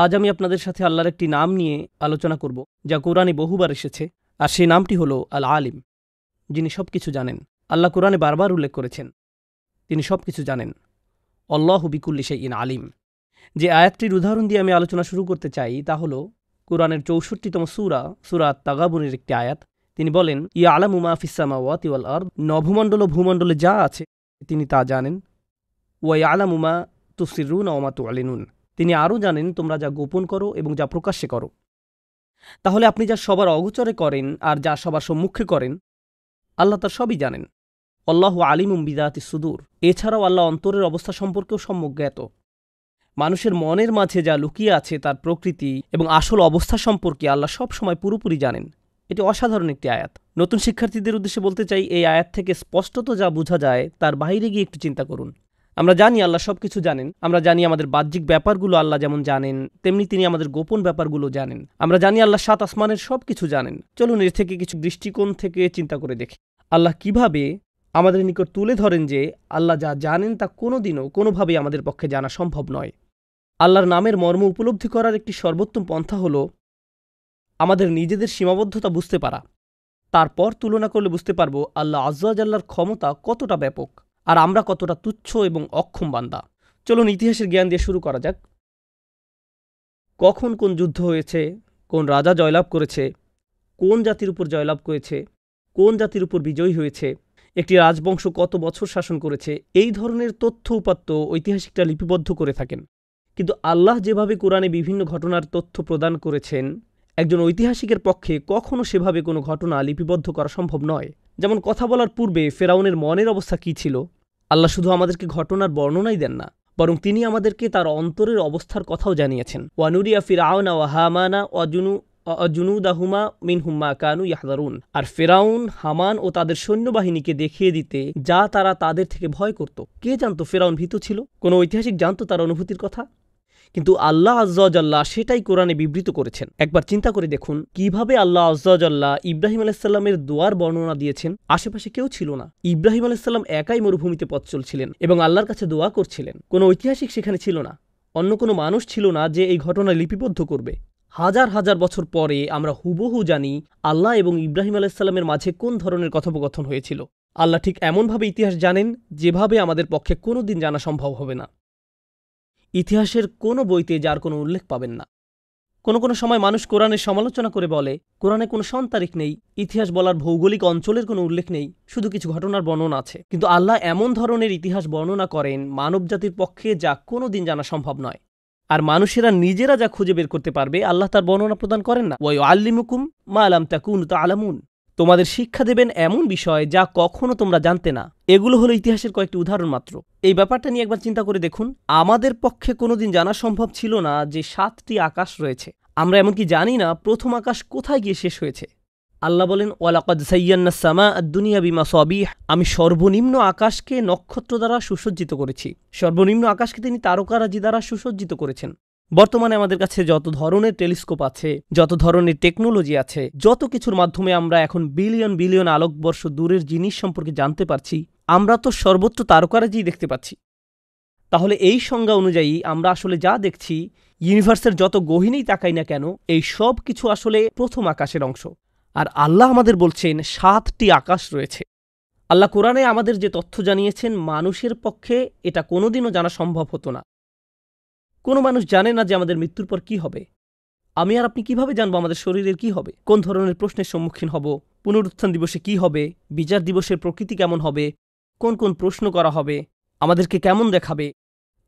আজ আমি আপনাদের সাথে আল্লাহর একটি নাম নিয়ে আলোচনা করব, যা কোরআনে বহুবার এসেছে, আর সেই নামটি হল আল আলিম, যিনি সব কিছু জানেন। আল্লাহ কোরআনে বারবার উল্লেখ করেছেন তিনি সব কিছু জানেন। আল্লাহু বিকুল্লি শাইইন আলিম। যে আয়াতটির উদাহরণ দিয়ে আমি আলোচনা শুরু করতে চাই তা হল কোরআনের ৬৪তম সূরা আত-তাগাবুনের একটি আয়াত। তিনি বলেন, ইয়ালামু মা ফিস সামাওয়াতি ওয়াল আরদ, নভমণ্ডল ও ভূমণ্ডলে যা আছে তিনি তা জানেন। ওয়া ইয়ালামু মা তুসিররুনা ওয়া মা তু'লিনুন, তিনি আরও জানেন তোমরা যা গোপন করো এবং যা প্রকাশ্যে করো। তাহলে আপনি যা সবার অগোচরে করেন আর যা সবার সম্মুখে করেন, আল্লাহ তার সবই জানেন। আল্লাহু আলিমুম বিযাতিস সুদূর। এছাড়াও আল্লাহ অন্তরের অবস্থা সম্পর্কেও সম্যক জ্ঞাত। মানুষের মনের মাঝে যা লুকিয়ে আছে তার প্রকৃতি এবং আসল অবস্থা সম্পর্কে আল্লাহ সব সময় পুরোপুরি জানেন। এটি অসাধারণ একটি আয়াত। নতুন শিক্ষার্থীদের উদ্দেশ্যে বলতে চাই, এই আয়াত থেকে স্পষ্টত যা বোঝা যায় তার বাইরে গিয়ে একটু চিন্তা করুন। আমরা জানি আল্লাহ সব কিছু জানেন। আমরা জানি আমাদের বাহ্যিক ব্যাপারগুলো আল্লাহ যেমন জানেন, তেমনি তিনি আমাদের গোপন ব্যাপারগুলো জানেন। আমরা জানি আল্লাহ ৭ আসমানের সব কিছু জানেন। চলুন এর থেকে কিছু দৃষ্টিকোণ থেকে চিন্তা করে দেখি আল্লাহ কিভাবে আমাদের নিকট তুলে ধরেন যে আল্লাহ যা জানেন তা কোনোদিনও কোনোভাবেই আমাদের পক্ষে জানা সম্ভব নয়। আল্লাহর নামের মর্ম উপলব্ধি করার একটি সর্বোত্তম পন্থা হল আমাদের নিজেদের সীমাবদ্ধতা বুঝতে পারা। তারপর তুলনা করলে বুঝতে পারব আল্লাহ আজ্জা জাল্লার ক্ষমতা কতটা ব্যাপক আর আমরা কতটা তুচ্ছ এবং অক্ষম বান্দা। চলুন ইতিহাসের জ্ঞান দিয়ে শুরু করা যাক। কখন কোন যুদ্ধ হয়েছে, কোন রাজা জয়লাভ করেছে, কোন জাতির উপর জয়লাভ করেছে, কোন জাতির উপর বিজয়ী হয়েছে, একটি রাজবংশ কত বছর শাসন করেছে, এই ধরনের তথ্য উপাত্ত ঐতিহাসিকরা লিপিবদ্ধ করে থাকেন। কিন্তু আল্লাহ যেভাবে কোরআনে বিভিন্ন ঘটনার তথ্য প্রদান করেছেন, একজন ঐতিহাসিকের পক্ষে কখনও সেভাবে কোনো ঘটনা লিপিবদ্ধ করা সম্ভব নয়। যেমন কথা বলার পূর্বে ফেরাউনের মনের অবস্থা কী ছিল, আল্লাহ শুধু আমাদেরকে ঘটনার বর্ণনাই দেন না, বরং তিনি আমাদেরকে তার অন্তরের অবস্থার কথাও জানিয়েছেন। ওয়ানুরিয়া ফিরআউনা ওয়া হামানা ওয়া জুনুদাহুমা মিনহুম মা কানু ইয়াহযারুন। আর ফেরাউন, হামান ও তাদের সৈন্যবাহিনীকে দেখিয়ে দিতে যা তারা তাদের থেকে ভয় করত। কে জানতো ফেরাউন ভীতু ছিল? কোনো ঐতিহাসিক জানতো তার অনুভূতির কথা? কিন্তু আল্লাহ আজ্জা ওয়া জাল্লা সেটাই কোরআনে বিবৃত করেছেন। একবার চিন্তা করে দেখুন কিভাবে আল্লাহ আজ্জা ওয়া জাল্লা ইব্রাহিম আলাইহিসসালামের দোয়ার বর্ণনা দিয়েছেন। আশেপাশে কেউ ছিল না। ইব্রাহিম আলাইহিসসালাম একাই মরুভূমিতে পথ চলছিলেন এবং আল্লাহর কাছে দোয়া করছিলেন। কোনো ঐতিহাসিক সেখানে ছিল না, অন্য কোনো মানুষ ছিল না যে এই ঘটনা লিপিবদ্ধ করবে। হাজার হাজার বছর পরে আমরা হুবহু জানি আল্লাহ এবং ইব্রাহিম আলাইহিসসালামের মাঝে কোন ধরনের কথোপকথন হয়েছিল। আল্লাহ ঠিক এমনভাবে ইতিহাস জানেন যেভাবে আমাদের পক্ষে কোনোদিন জানা সম্ভব হবে না। ইতিহাসের কোনো বইতে যার কোনো উল্লেখ পাবেন না। কোনো সময় মানুষ কোরআনের সমালোচনা করে বলে কোরআনে কোনো সন-তারিখ নেই, ইতিহাস বলার ভৌগোলিক অঞ্চলের কোনো উল্লেখ নেই, শুধু কিছু ঘটনার বর্ণনা আছে। কিন্তু আল্লাহ এমন ধরনের ইতিহাস বর্ণনা করেন মানবজাতির পক্ষে যা কোনোদিন জানা সম্ভব নয়। আর মানুষেরা নিজেরা যা খুঁজে বের করতে পারবে আল্লাহ তার বর্ণনা প্রদান করেন না। ওয়া ইউআল্লিমুকুম মা লাম তাকুনু তা'লামুন, তোমাদের শিক্ষা দেবেন এমন বিষয় যা কখনো তোমরা জানতে না। এগুলো হলো ইতিহাসের কয়েকটি উদাহরণ মাত্র। এই ব্যাপারটা নিয়ে একবার চিন্তা করে দেখুন। আমাদের পক্ষে কোনোদিন জানা সম্ভব ছিল না যে 7টি আকাশ রয়েছে। আমরা এমনকি জানি না প্রথম আকাশ কোথায় গিয়ে শেষ হয়েছে। আল্লাহ বলেন, ওয়ালাকাদ যায়্যানাস সামাআদ দুনিয়া বিমাসাবিহ, আমি সর্বনিম্ন আকাশকে নক্ষত্র দ্বারা সুসজ্জিত করেছি। সর্বনিম্ন আকাশকে তিনি তারকারাজি দ্বারা সুসজ্জিত করেছেন। বর্তমানে আমাদের কাছে যত ধরনের টেলিস্কোপ আছে, যত ধরনের টেকনোলজি আছে, যত কিছুর মাধ্যমে আমরা এখন বিলিয়ন বিলিয়ন আলোকবর্ষ দূরের জিনিস সম্পর্কে জানতে পারছি, আমরা তো সর্বত্র তারকারাজি দেখতে পাচ্ছি। তাহলে এই সংজ্ঞা অনুযায়ী আমরা আসলে যা দেখছি, ইউনিভার্সের যত গহীনেই তাকাই না কেন, এই সব কিছু আসলে প্রথম আকাশের অংশ। আর আল্লাহ আমাদের বলছেন 7টি আকাশ রয়েছে। আল্লাহ কোরআনে আমাদের যে তথ্য জানিয়েছেন, মানুষের পক্ষে এটা কোনোদিনও জানা সম্ভব হতো না। কোনো মানুষ জানে না যে আমাদের মৃত্যুর পর কি হবে। আমি আর আপনি কিভাবে জানবো আমাদের শরীরের কি হবে, কোন ধরনের প্রশ্নের সম্মুখীন হব, পুনরুত্থান দিবসে কি হবে, বিচার দিবসের প্রকৃতি কেমন হবে, কোন কোন প্রশ্ন করা হবে, আমাদেরকে কেমন দেখাবে,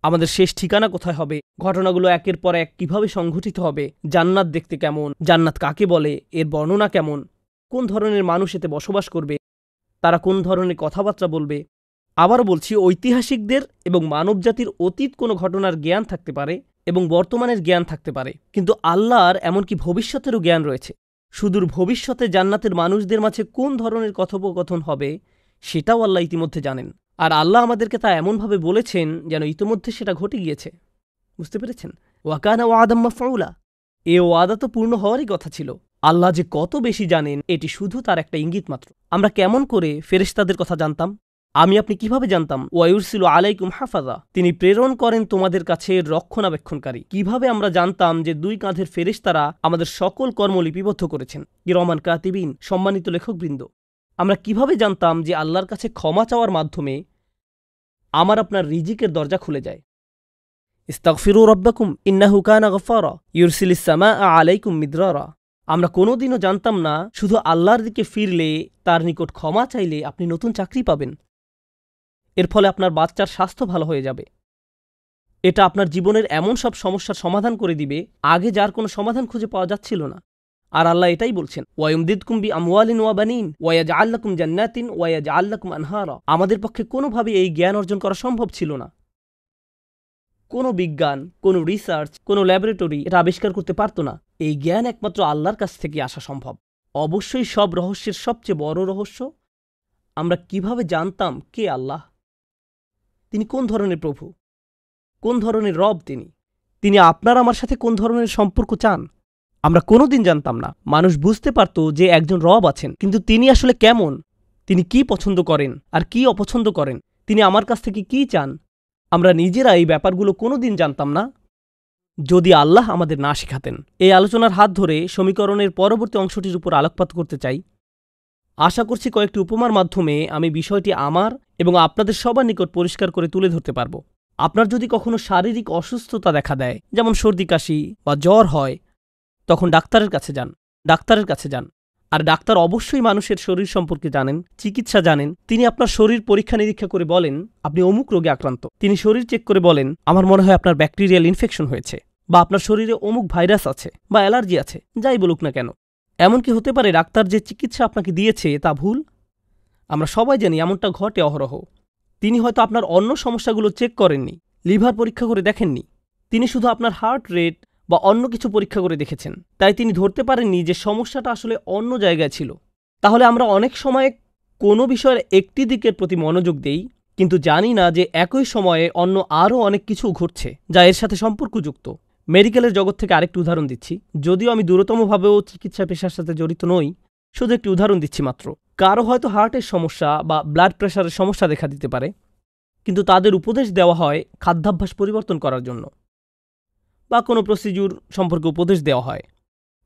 আমাদের শেষ ঠিকানা কোথায় হবে, ঘটনাগুলো একের পর এক কিভাবে সংঘটিত হবে, জান্নাত দেখতে কেমন, জান্নাত কাকে বলে, এর বর্ণনা কেমন, কোন ধরনের মানুষ এতে বসবাস করবে, তারা কোন ধরনের কথাবার্তা বলবে। আবারও বলছি, ঐতিহাসিকদের এবং মানবজাতির অতীত কোনো ঘটনার জ্ঞান থাকতে পারে এবং বর্তমানের জ্ঞান থাকতে পারে, কিন্তু আল্লাহর এমনকি ভবিষ্যতেরও জ্ঞান রয়েছে। সুদূর ভবিষ্যতে জান্নাতের মানুষদের মাঝে কোন ধরনের কথোপকথন হবে সেটাও আল্লাহ ইতিমধ্যে জানেন। আর আল্লাহ আমাদেরকে তা এমনভাবে বলেছেন যেন ইতিমধ্যে সেটা ঘটে গিয়েছে। বুঝতে পেরেছেন? ওয়াকানা ওয়াদাম মাফউলা, এ ওয়াদা তো পূর্ণ হওয়ারই কথা ছিল। আল্লাহ যে কত বেশি জানেন এটি শুধু তার একটা ইঙ্গিত মাত্র। আমরা কেমন করে ফেরেশতাদের কথা জানতাম? আমি আপনি কিভাবে জানতাম? ওয়ায়ুরসিলু আলাইকুম হাফাজা, তিনি প্রেরণ করেন তোমাদের কাছে রক্ষণাবেক্ষণকারী। কিভাবে আমরা জানতাম যে 2 কাঁধের ফেরেশতারা আমাদের সকল কর্ম লিপিবদ্ধ করেছেন? কিরামান কাতিবিন, সম্মানিত লেখকবৃন্দ। আমরা কিভাবে জানতাম যে আল্লাহর কাছে ক্ষমা চাওয়ার মাধ্যমে আমার আপনার রিজিকের দরজা খুলে যায়? ইস্তাগফিরু রাব্বাকুম ইন্নাহু কানা গফফারা ইউরসিলিস সামাআ আলাইকুম মিদরারা। আমরা কোনোদিনও জানতাম না শুধু আল্লাহর দিকে ফিরলে, তার নিকট ক্ষমা চাইলে আপনি নতুন চাকরি পাবেন। এর ফলে আপনার বাচ্চার স্বাস্থ্য ভালো হয়ে যাবে। এটা আপনার জীবনের এমন সব সমস্যার সমাধান করে দিবে আগে যার কোনো সমাধান খুঁজে পাওয়া যাচ্ছিল না। আর আল্লাহ এটাই বলছেন, ওয়ায়ুমদিদকুম বি আমওয়ালিন ওয়া বানিন ওয়ায়াজআল লাকুম জান্নাতিন ওয়ায়াজআল লাকুম আনহারা। আমাদের পক্ষে কোনোভাবে এই জ্ঞান অর্জন করা সম্ভব ছিল না। কোনো বিজ্ঞান, কোনো রিসার্চ, কোনো ল্যাবরেটরি এটা আবিষ্কার করতে পারত না। এই জ্ঞান একমাত্র আল্লাহর কাছ থেকে আসা সম্ভব। অবশ্যই সব রহস্যের সবচেয়ে বড় রহস্য, আমরা কিভাবে জানতাম কে আল্লাহ, তিনি কোন ধরনের প্রভু, কোন ধরনের রব, তিনি আপনার আমার সাথে কোন ধরনের সম্পর্ক চান। আমরা কোনোদিন জানতাম না। মানুষ বুঝতে পারত যে একজন রব আছেন, কিন্তু তিনি আসলে কেমন, তিনি কি পছন্দ করেন আর কি অপছন্দ করেন, তিনি আমার কাছ থেকে কি চান, আমরা নিজেরা এই ব্যাপারগুলো কোনোদিন জানতাম না যদি আল্লাহ আমাদের না শেখাতেন। এই আলোচনার হাত ধরে সমীকরণের পরবর্তী অংশটির উপর আলোকপাত করতে চাই। আশা করছি কয়েকটি উপমার মাধ্যমে আমি বিষয়টি আমার এবং আপনাদের সবার নিকট পরিষ্কার করে তুলে ধরতে পারব। আপনার যদি কখনো শারীরিক অসুস্থতা দেখা দেয়, যেমন সর্দি কাশি বা জ্বর হয়, তখন ডাক্তারের কাছে যান। আর ডাক্তার অবশ্যই মানুষের শরীর সম্পর্কে জানেন, চিকিৎসা জানেন। তিনি আপনার শরীর পরীক্ষা নিরীক্ষা করে বলেন আপনি অমুক রোগে আক্রান্ত। তিনি শরীর চেক করে বলেন আমার মনে হয় আপনার ব্যাকটেরিয়াল ইনফেকশন হয়েছে, বা আপনার শরীরে অমুক ভাইরাস আছে বা অ্যালার্জি আছে, যাই বলুক না কেন। এমনকি হতে পারে ডাক্তার যে চিকিৎসা আপনাকে দিয়েছে তা ভুল। আমরা সবাই জানি এমনটা ঘটে অহরহ। তিনি হয়তো আপনার অন্য সমস্যাগুলো চেক করেননি, লিভার পরীক্ষা করে দেখেননি। তিনি শুধু আপনার হার্ট রেট বা অন্য কিছু পরীক্ষা করে দেখেছেন। তাই তিনি ধরতে পারেননি যে সমস্যাটা আসলে অন্য জায়গায় ছিল। তাহলে আমরা অনেক সময় কোনো বিষয়ের একটি দিকের প্রতি মনোযোগ দেই, কিন্তু জানি না যে একই সময়ে অন্য আরও অনেক কিছু ঘটছে যা এর সাথে সম্পর্কযুক্ত। মেডিকেলের জগৎ থেকে আরেকটি উদাহরণ দিচ্ছি। যদিও আমি দূরতমভাবেও চিকিৎসা পেশার সাথে জড়িত নই, শুধু একটি উদাহরণ দিচ্ছি মাত্র। কারো হয়তো হার্টের সমস্যা বা ব্লাড প্রেশারের সমস্যা দেখা দিতে পারে, কিন্তু তাদের উপদেশ দেওয়া হয় খাদ্যাভ্যাস পরিবর্তন করার জন্য, বা কোনো প্রসিডিউর সম্পর্কে উপদেশ দেওয়া হয়।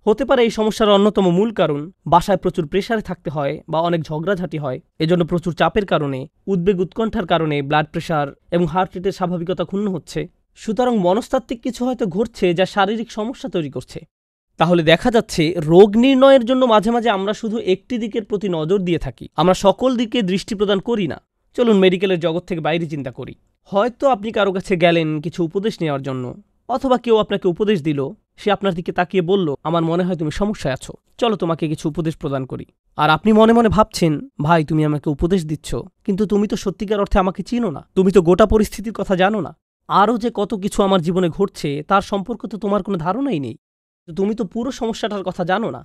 হতে পারে এই সমস্যার অন্যতম মূল কারণ বাসায় প্রচুর প্রেসারে থাকতে হয় বা অনেক ঝগড়াঝাটি হয়, এজন্য প্রচুর চাপের কারণে, উদ্বেগ উৎকণ্ঠার কারণে ব্লাড প্রেশার এবং হার্ট রেটের স্বাভাবিকতা ক্ষুণ্ণ হচ্ছে। সুতরাং মনস্তাত্ত্বিক কিছু হয়তো ঘটছে যা শারীরিক সমস্যা তৈরি করছে। তাহলে দেখা যাচ্ছে রোগ নির্ণয়ের জন্য মাঝে মাঝে আমরা শুধু একটি দিকের প্রতি নজর দিয়ে থাকি, আমরা সকল দিকে দৃষ্টি প্রদান করি না। চলুন মেডিকেলের জগৎ থেকে বাইরে চিন্তা করি। হয়তো আপনি কারো কাছে গেলেন কিছু উপদেশ নেওয়ার জন্য, অথবা কেউ আপনাকে উপদেশ দিল, সে আপনার দিকে তাকিয়ে বলল আমার মনে হয় তুমি সমস্যায় আছো, চলো তোমাকে কিছু উপদেশ প্রদান করি। আর আপনি মনে মনে ভাবছেন ভাই তুমি আমাকে উপদেশ দিচ্ছ, কিন্তু তুমি তো সত্যিকার অর্থে আমাকে চিনো না, তুমি তো গোটা পরিস্থিতির কথা জানো না। আরও যে কত কিছু আমার জীবনে ঘটছে তার সম্পর্কে তো তোমার কোনো ধারণাই নেই। তুমি তো পুরো সমস্যাটার কথা জানো না,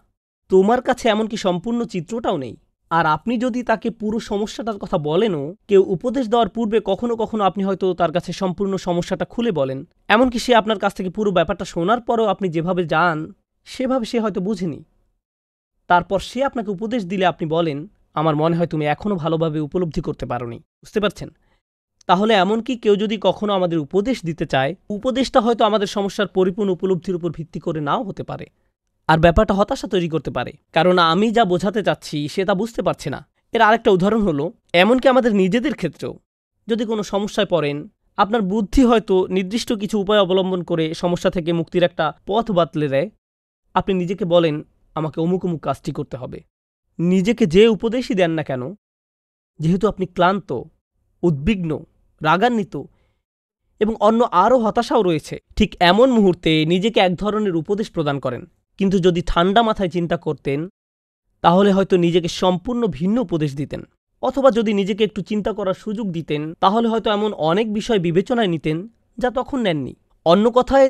তোমার কাছে এমনকি সম্পূর্ণ চিত্রটাও নেই। আর আপনি যদি তাকে পুরো সমস্যাটার কথা বলেনও, কেউ উপদেশ দেওয়ার পূর্বে কখনো কখনো আপনি হয়তো তার কাছে সম্পূর্ণ সমস্যাটা খুলে বলেন, এমনকি সে আপনার কাছ থেকে পুরো ব্যাপারটা শোনার পরেও আপনি যেভাবে যান সেভাবে সে হয়তো বুঝেনি। তারপর সে আপনাকে উপদেশ দিলে আপনি বলেন আমার মনে হয় তুমি এখনও ভালোভাবে উপলব্ধি করতে পারোনি। বুঝতে পারছেন? তাহলে এমনকি কেউ যদি কখনো আমাদের উপদেশ দিতে চায়, উপদেশটা হয়তো আমাদের সমস্যার পরিপূর্ণ উপলব্ধির উপর ভিত্তি করে নাও হতে পারে, আর ব্যাপারটা হতাশা তৈরি করতে পারে, কারণ আমি যা বোঝাতে চাচ্ছি সে তা বুঝতে পারছে না। এর আরেকটা উদাহরণ হলো, এমনকি আমাদের নিজেদের ক্ষেত্রেও যদি কোনো সমস্যায় পড়েন, আপনার বুদ্ধি হয়তো নির্দিষ্ট কিছু উপায় অবলম্বন করে সমস্যা থেকে মুক্তির একটা পথ বাতলে দেয়। আপনি নিজেকে বলেন আমাকে অমুক অমুক কাজটি করতে হবে। নিজেকে যে উপদেশই দেন না কেন, যেহেতু আপনি ক্লান্ত, উদ্বিগ্ন, রাগান্বিত এবং অন্য আরও হতাশাও রয়েছে, ঠিক এমন মুহূর্তে নিজেকে এক ধরনের উপদেশ প্রদান করেন। কিন্তু যদি ঠান্ডা মাথায় চিন্তা করতেন, তাহলে হয়তো নিজেকে সম্পূর্ণ ভিন্ন উপদেশ দিতেন, অথবা যদি নিজেকে একটু চিন্তা করার সুযোগ দিতেন, তাহলে হয়তো এমন অনেক বিষয় বিবেচনায় নিতেন যা তখন নেননি। অন্য কথায়,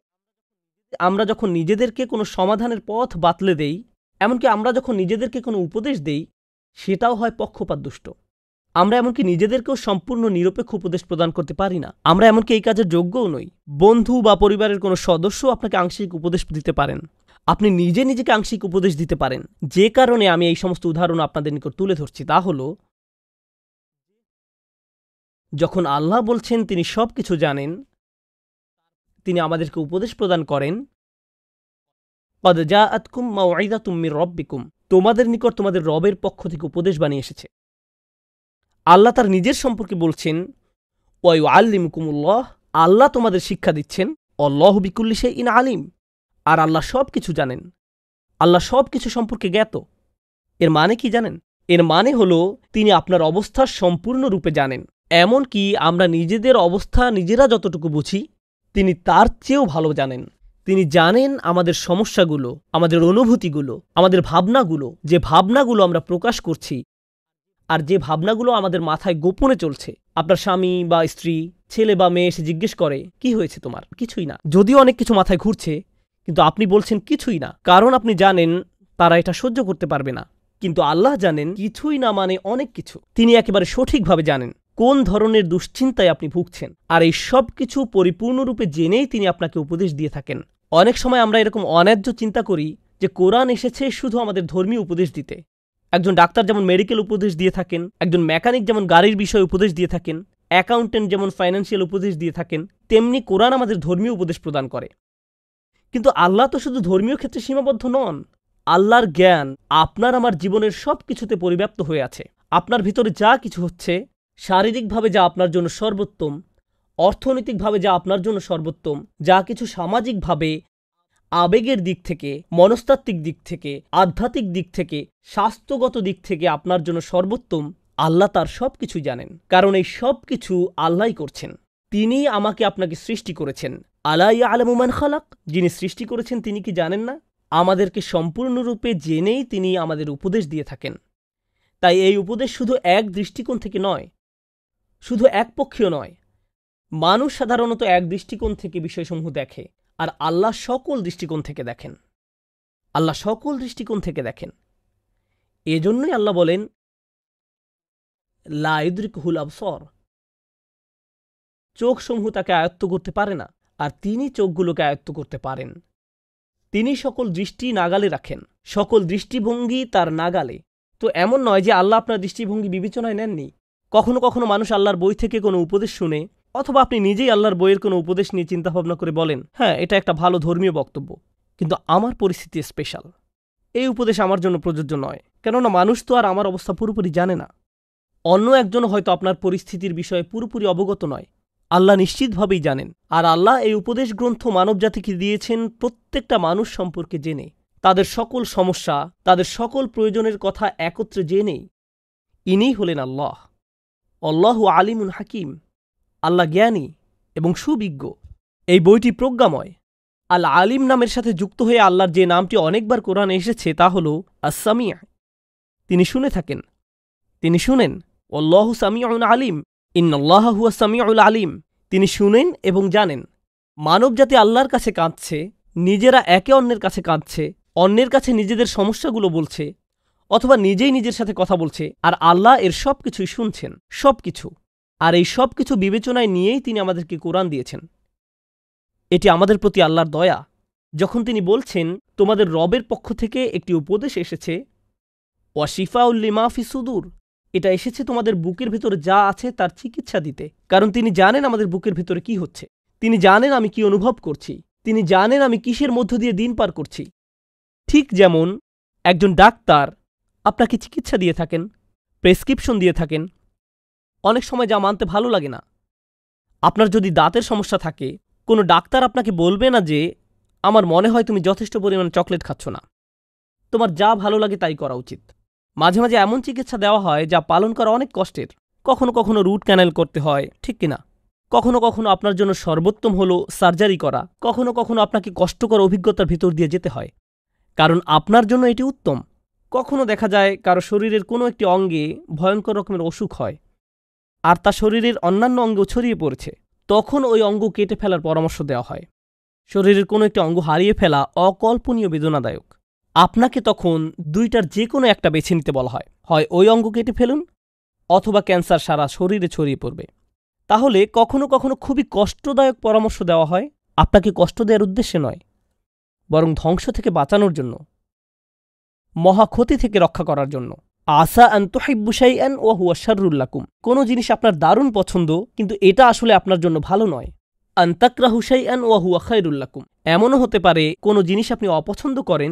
আমরা যখন নিজেদেরকে কোনো সমাধানের পথ বাতলে দেই, এমনকি আমরা যখন নিজেদেরকে কোনো উপদেশ দেই, সেটাও হয় পক্ষপাতদুষ্ট। আমরা এমনকি নিজেদেরকেও সম্পূর্ণ নিরপেক্ষ উপদেশ প্রদান করতে পারি না। আমরা এমনকি এই কাজের যোগ্যও নই। বন্ধু বা পরিবারের কোনো সদস্য আপনাকে আংশিক উপদেশ দিতে পারেন, আপনি নিজেকে আংশিক উপদেশ দিতে পারেন। যে কারণে আমি এই সমস্ত উদাহরণ আপনাদের নিকট তুলে ধরছি তা হলো, যখন আল্লাহ বলছেন তিনি সব কিছু জানেন, তিনি আমাদেরকে উপদেশ প্রদান করেন, কদ জাআতকুম মাউইযাতুম মির রাব্বিকুম, তোমাদের নিকট তোমাদের রবের পক্ষ থেকে উপদেশ বাণী এসেছে। আল্লাহ তার নিজের সম্পর্কে বলছেন, ওয়া ইউআল্লিমুকুমুল্লাহ, আল্লাহ তোমাদের শিক্ষা দিচ্ছেন, আল্লাহু বিকুল্লি শাইইন আলিম, আর আল্লাহ সব কিছু জানেন, আল্লাহ সব কিছু সম্পর্কে জ্ঞাত। এর মানে কি জানেন? এর মানে হলো তিনি আপনার অবস্থা সম্পূর্ণরূপে জানেন। এমনকি আমরা নিজেদের অবস্থা নিজেরা যতটুকু বুঝি, তিনি তার চেয়েও ভালো জানেন। তিনি জানেন আমাদের সমস্যাগুলো, আমাদের অনুভূতিগুলো, আমাদের ভাবনাগুলো, যে ভাবনাগুলো আমরা প্রকাশ করছি আর যে ভাবনাগুলো আমাদের মাথায় গোপনে চলছে। আপনার স্বামী বা স্ত্রী, ছেলে বা মেয়ে এসে জিজ্ঞেস করে, কি হয়েছে তোমার? কিছুই না। যদিও অনেক কিছু মাথায় ঘুরছে, কিন্তু আপনি বলছেন কিছুই না, কারণ আপনি জানেন তারা এটা সহ্য করতে পারবে না। কিন্তু আল্লাহ জানেন কিছুই না মানে অনেক কিছু। তিনি একেবারে সঠিকভাবে জানেন কোন ধরনের দুশ্চিন্তায় আপনি ভুগছেন, আর এই সব কিছু পরিপূর্ণরূপে জেনেই তিনি আপনাকে উপদেশ দিয়ে থাকেন। অনেক সময় আমরা এরকম অন্যায্য চিন্তা করি যে কোরআন এসেছে শুধু আমাদের ধর্মীয় উপদেশ দিতে। একজন ডাক্তার যেমন মেডিকেল উপদেশ দিয়ে থাকেন, একজন মেকানিক যেমন গাড়ির বিষয়ে উপদেশ দিয়ে থাকেন, অ্যাকাউন্টেন্ট যেমন ফাইন্যান্সিয়াল উপদেশ দিয়ে থাকেন, তেমনি কোরআন আমাদের ধর্মীয় উপদেশ প্রদান করে। কিন্তু আল্লাহ তো শুধু ধর্মীয় ক্ষেত্রে সীমাবদ্ধ নন। আল্লাহর জ্ঞান আপনার আমার জীবনের সব কিছুতে পরিব্যাপ্ত হয়ে আছে। আপনার ভিতরে যা কিছু হচ্ছে, শারীরিকভাবে যা আপনার জন্য সর্বোত্তম, অর্থনৈতিকভাবে যা আপনার জন্য সর্বোত্তম, যা কিছু সামাজিকভাবে, আবেগের দিক থেকে, মনস্তাত্ত্বিক দিক থেকে, আধ্যাত্মিক দিক থেকে, স্বাস্থ্যগত দিক থেকে আপনার জন্য সর্বোত্তম, আল্লাহ তার সব কিছুই জানেন। কারণ এই সব কিছু আল্লাহই করছেন। তিনি আমাকে আপনাকে সৃষ্টি করেছেন। আলা ইয়ালামু মান খালাক, যিনি সৃষ্টি করেছেন তিনি কি জানেন না? আমাদেরকে সম্পূর্ণরূপে জেনেই তিনি আমাদের উপদেশ দিয়ে থাকেন। তাই এই উপদেশ শুধু এক দৃষ্টিকোণ থেকে নয়, শুধু একপক্ষীয় নয়। মানুষ সাধারণত এক দৃষ্টিকোণ থেকে বিষয়সমূহ দেখে, আর আল্লাহ সকল দৃষ্টিকোণ থেকে দেখেন। আল্লাহ সকল দৃষ্টিকোণ থেকে দেখেন। এজন্যই আল্লাহ বলেন, লা ইউদরিকুহুল আবসার, চোখসমূহ তাকে আয়ত্ত করতে পারে না, আর তিনি চোখগুলোকে আয়ত্ত করতে পারেন। তিনি সকল দৃষ্টি নাগালে রাখেন, সকল দৃষ্টিভঙ্গি তার নাগালে। তো এমন নয় যে আল্লাহ আপনার দৃষ্টিভঙ্গি বিবেচনায় নেননি। কখনো কখনো মানুষ আল্লাহর বই থেকে কোনো উপদেশ শুনে, অথবা আপনি নিজেই আল্লাহর বইয়ের কোনো উপদেশ নিয়ে চিন্তাভাবনা করে বলেন, হ্যাঁ, এটা একটা ভালো ধর্মীয় বক্তব্য, কিন্তু আমার পরিস্থিতি স্পেশাল, এই উপদেশ আমার জন্য প্রযোজ্য নয়। কেননা মানুষ তো আর আমার অবস্থা পুরোপুরি জানে না। অন্য একজন হয়তো আপনার পরিস্থিতির বিষয়ে পুরোপুরি অবগত নয়। আল্লাহ নিশ্চিতভাবেই জানেন। আর আল্লাহ এই উপদেশ গ্রন্থ মানবজাতিকে দিয়েছেন প্রত্যেকটা মানুষ সম্পর্কে জেনে, তাদের সকল সমস্যা, তাদের সকল প্রয়োজনের কথা একত্রে জেনেই। ইনিই হলেন আল্লাহ। আল্লাহু আলিমুন হাকিম, আল্লাহ জ্ঞানী এবং সুবিজ্ঞ। এই বইটি প্রজ্ঞাময়। আল আলিম নামের সাথে যুক্ত হয়ে আল্লাহর যে নামটি অনেকবার কোরআনে এসেছে তা হল আস-সামি'। তিনি শুনে থাকেন, তিনি শুনেন। আল্লাহু সামিউন আলিম, ইন্নাল্লাহা হুয়াস সামিউল আলিম। তিনি শুনেন এবং জানেন। মানবজাতি আল্লাহর কাছে কাঁদছে, নিজেরা একে অন্যের কাছে কাঁদছে, অন্যের কাছে নিজেদের সমস্যাগুলো বলছে, অথবা নিজেই নিজের সাথে কথা বলছে, আর আল্লাহ এর সব কিছুই শুনছেন, সব কিছু। আর এই সব কিছু বিবেচনায় নিয়েই তিনি আমাদেরকে কোরআন দিয়েছেন। এটি আমাদের প্রতি আল্লাহর দয়া, যখন তিনি বলছেন, তোমাদের রবের পক্ষ থেকে একটি উপদেশ এসেছে, ওয়াশিফাউল লিমা ফি সুদূর, এটা এসেছে তোমাদের বুকের ভেতরে যা আছে তার চিকিৎসা দিতে। কারণ তিনি জানেন আমাদের বুকের ভেতরে কি হচ্ছে, তিনি জানেন আমি কি অনুভব করছি, তিনি জানেন আমি কিসের মধ্য দিয়ে দিন পার করছি। ঠিক যেমন একজন ডাক্তার আপনাকে চিকিৎসা দিয়ে থাকেন, প্রেসক্রিপশন দিয়ে থাকেন, অনেক সময় যা মানতে ভালো লাগে না। আপনার যদি দাঁতের সমস্যা থাকে, কোনো ডাক্তার আপনাকে বলবে না যে আমার মনে হয় তুমি যথেষ্ট পরিমাণে চকলেট খাচ্ছ না, তোমার যা ভালো লাগে তাই করা উচিত। মাঝে মাঝে এমন চিকিৎসা দেওয়া হয় যা পালন করা অনেক কষ্টের। কখনো কখনো রুট ক্যানেল করতে হয়, ঠিক কিনা? কখনো কখনো আপনার জন্য সর্বোত্তম হলো সার্জারি করা, কখনো কখনো আপনাকে কষ্টকর অভিজ্ঞতার ভিতর দিয়ে যেতে হয়, কারণ আপনার জন্য এটি উত্তম। কখনো দেখা যায় কারো শরীরের কোনো একটি অঙ্গে ভয়ঙ্কর রকমের অসুখ হয়, আর তা শরীরের অন্যান্য অঙ্গেও ছড়িয়ে পড়েছে, তখন ওই অঙ্গ কেটে ফেলার পরামর্শ দেওয়া হয়। শরীরের কোনো একটি অঙ্গ হারিয়ে ফেলা অকল্পনীয় বেদনাদায়ক। আপনাকে তখন দুইটার যে কোনো একটা বেছে নিতে বলা হয়, হয় ওই অঙ্গ কেটে ফেলুন, অথবা ক্যান্সার সারা শরীরে ছড়িয়ে পড়বে। তাহলে কখনো কখনো খুবই কষ্টদায়ক পরামর্শ দেওয়া হয়, আপনাকে কষ্ট দেওয়ার উদ্দেশ্যে নয়, বরং ধ্বংস থেকে বাঁচানোর জন্য, মহা ক্ষতি থেকে রক্ষা করার জন্য। আসা আন তুহিব্বু শাইআন ওয়া হুয়া শাররুল লাকুম, কোনো জিনিস আপনার দারুণ পছন্দ কিন্তু এটা আসলে আপনার জন্য ভালো নয়। আন তাকরাহু শাইআন ওয়া হুয়া খায়রুল লাকুম, এমনও হতে পারে কোনো জিনিস আপনি অপছন্দ করেন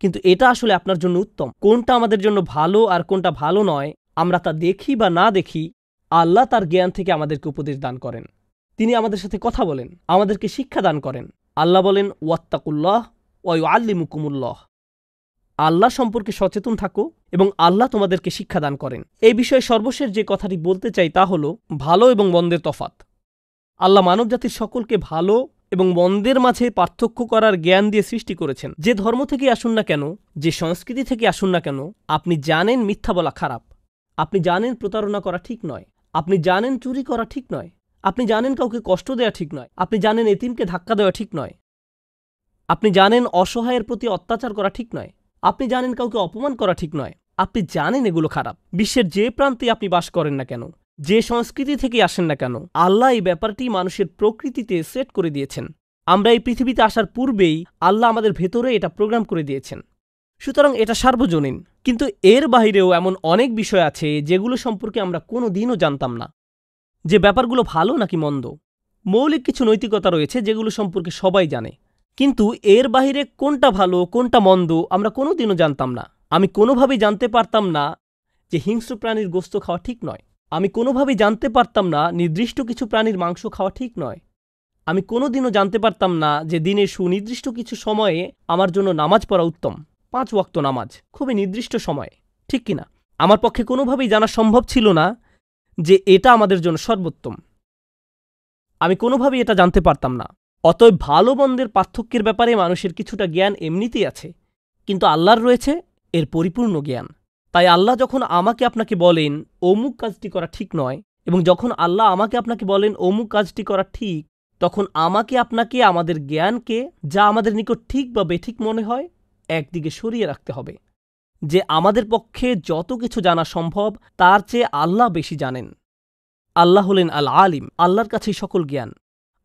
কিন্তু এটা আসলে আপনার জন্য উত্তম। কোনটা আমাদের জন্য ভালো আর কোনটা ভালো নয় আমরা তা দেখি বা না দেখি, আল্লাহ তার জ্ঞান থেকে আমাদেরকে উপদেশ দান করেন। তিনি আমাদের সাথে কথা বলেন, আমাদেরকে শিক্ষা দান করেন। আল্লাহ বলেন ওয়াত্তাকুল্লাহ ওয়া ইউআল্লিমুকুমুল্লাহ, আল্লাহ সম্পর্কে সচেতন থাকো এবং আল্লাহ তোমাদেরকে শিক্ষা দান করেন। এই বিষয়ে সর্বশেষ যে কথাটি বলতে চাই তা হলো ভালো এবং মন্দের তফাত। আল্লাহ মানবজাতির সকলকে ভালো এবং মন্দের মাঝে পার্থক্য করার জ্ঞান দিয়ে সৃষ্টি করেছেন। যে ধর্ম থেকে আসুন না কেন, যে সংস্কৃতি থেকে আসুন না কেন, আপনি জানেন মিথ্যা বলা খারাপ, আপনি জানেন প্রতারণা করা ঠিক নয়, আপনি জানেন চুরি করা ঠিক নয়, আপনি জানেন কাউকে কষ্ট দেওয়া ঠিক নয়, আপনি জানেন এতিমকে ধাক্কা দেওয়া ঠিক নয়, আপনি জানেন অসহায়ের প্রতি অত্যাচার করা ঠিক নয়, আপনি জানেন কাউকে অপমান করা ঠিক নয়, আপনি জানেন এগুলো খারাপ। বিশ্বের যে প্রান্তে আপনি বাস করেন না কেন, যে সংস্কৃতি থেকে আসেন না কেন, আল্লাহ এই ব্যাপারটি মানুষের প্রকৃতিতে সেট করে দিয়েছেন। আমরা এই পৃথিবীতে আসার পূর্বেই আল্লাহ আমাদের ভেতরে এটা প্রোগ্রাম করে দিয়েছেন। সুতরাং এটা সার্বজনীন। কিন্তু এর বাহিরেও এমন অনেক বিষয় আছে যেগুলো সম্পর্কে আমরা কোনো দিনও জানতাম না, যে ব্যাপারগুলো ভালো নাকি মন্দ। মৌলিক কিছু নৈতিকতা রয়েছে যেগুলো সম্পর্কে সবাই জানে, কিন্তু এর বাহিরে কোনটা ভালো কোনটা মন্দ আমরা কোনোদিনও জানতাম না। আমি কোনোভাবেই জানতে পারতাম না যে হিংস্র প্রাণীর গোস্ত খাওয়া ঠিক নয়। আমি কোনোভাবেই জানতে পারতাম না নির্দিষ্ট কিছু প্রাণীর মাংস খাওয়া ঠিক নয়। আমি কোনোদিনও জানতে পারতাম না যে দিনের সুনির্দিষ্ট কিছু সময়ে আমার জন্য নামাজ পড়া উত্তম, 5 ওয়াক্ত নামাজ, খুবই নির্দিষ্ট সময়ে, ঠিক কিনা? আমার পক্ষে কোনোভাবেই জানা সম্ভব ছিল না যে এটা আমাদের জন্য সর্বোত্তম। আমি কোনোভাবেই এটা জানতে পারতাম না। অতএব ভালো মন্দের পার্থক্যের ব্যাপারে মানুষের কিছুটা জ্ঞান এমনিতেই আছে, কিন্তু আল্লাহর রয়েছে এর পরিপূর্ণ জ্ঞান। তাই আল্লাহ যখন আমাকে আপনাকে বলেন অমুক কাজটি করা ঠিক নয়, এবং যখন আল্লাহ আমাকে আপনাকে বলেন অমুক কাজটি করা ঠিক, তখন আমাকে আপনাকে আমাদের জ্ঞানকে, যা আমাদের নিকট ঠিক বা বেঠিক মনে হয়, একদিকে সরিয়ে রাখতে হবে। যে আমাদের পক্ষে যত কিছু জানা সম্ভব তার চেয়ে আল্লাহ বেশি জানেন। আল্লাহ হলেন আল আলিম, আল্লাহর কাছেই সকল জ্ঞান।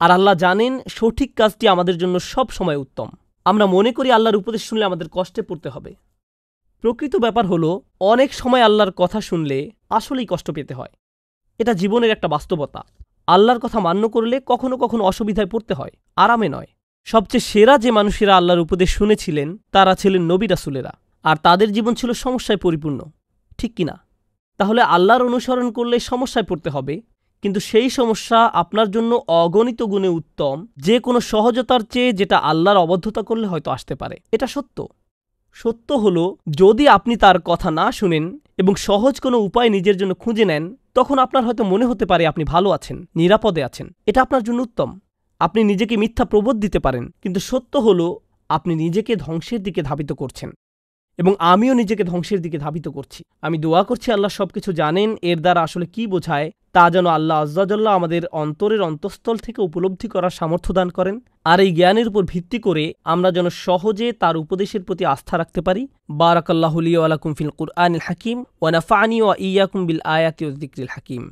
আর আল্লাহ জানেন সঠিক কাজটি আমাদের জন্য সব সময় উত্তম। আমরা মনে করি আল্লাহর উপদেশ শুনলে আমাদের কষ্টে পড়তে হবে। প্রকৃত ব্যাপার হলো অনেক সময় আল্লাহর কথা শুনলে আসলেই কষ্ট পেতে হয়। এটা জীবনের একটা বাস্তবতা। আল্লাহর কথা মান্য করলে কখনো কখনো অসুবিধায় পড়তে হয়, আরামে নয়। সবচেয়ে সেরা যে মানুষেরা আল্লাহর উপদেশ শুনেছিলেন তারা ছিলেন নবী রাসূলেরা, আর তাদের জীবন ছিল সমস্যায় পরিপূর্ণ, ঠিক কিনা? তাহলে আল্লাহর অনুসরণ করলে সমস্যায় পড়তে হবে, কিন্তু সেই সমস্যা আপনার জন্য অগণিত গুণে উত্তম যে কোনো সহজতার চেয়ে যেটা আল্লাহর অবদ্ধতা করলে হয়তো আসতে পারে। এটা সত্য। সত্য হলো যদি আপনি তার কথা না শুনেন এবং সহজ কোনো উপায় নিজের জন্য খুঁজে নেন, তখন আপনার হয়তো মনে হতে পারে আপনি ভালো আছেন, নিরাপদে আছেন, এটা আপনার জন্য উত্তম। আপনি নিজেকে মিথ্যা প্রবোধ দিতে পারেন, কিন্তু সত্য হলো আপনি নিজেকে ধ্বংসের দিকে ধাবিত করছেন, এবং আমিও নিজেকে ধ্বংসের দিকে ধাবিত করছি। আমি দোয়া করছি আল্লাহ সবকিছু জানেন, এর দ্বারা আসলে কি বোঝায় তা যেন আল্লাহ আজ্জা জাল্লা আমাদের অন্তরের অন্তঃস্থল থেকে উপলব্ধি করার সামর্থ্য দান করেন। আর এই জ্ঞানের উপর ভিত্তি করে আমরা যেন সহজে তার উপদেশের প্রতি আস্থা রাখতে পারি। বারাকাল্লাহু লি ওয়া লাকুম ফিল কুরআনিল হাকিম ওয়া নাফা'নি ওয়া ইয়্যাকুম বিল আয়াতি ওয়াজ যিকরিল হাকিম।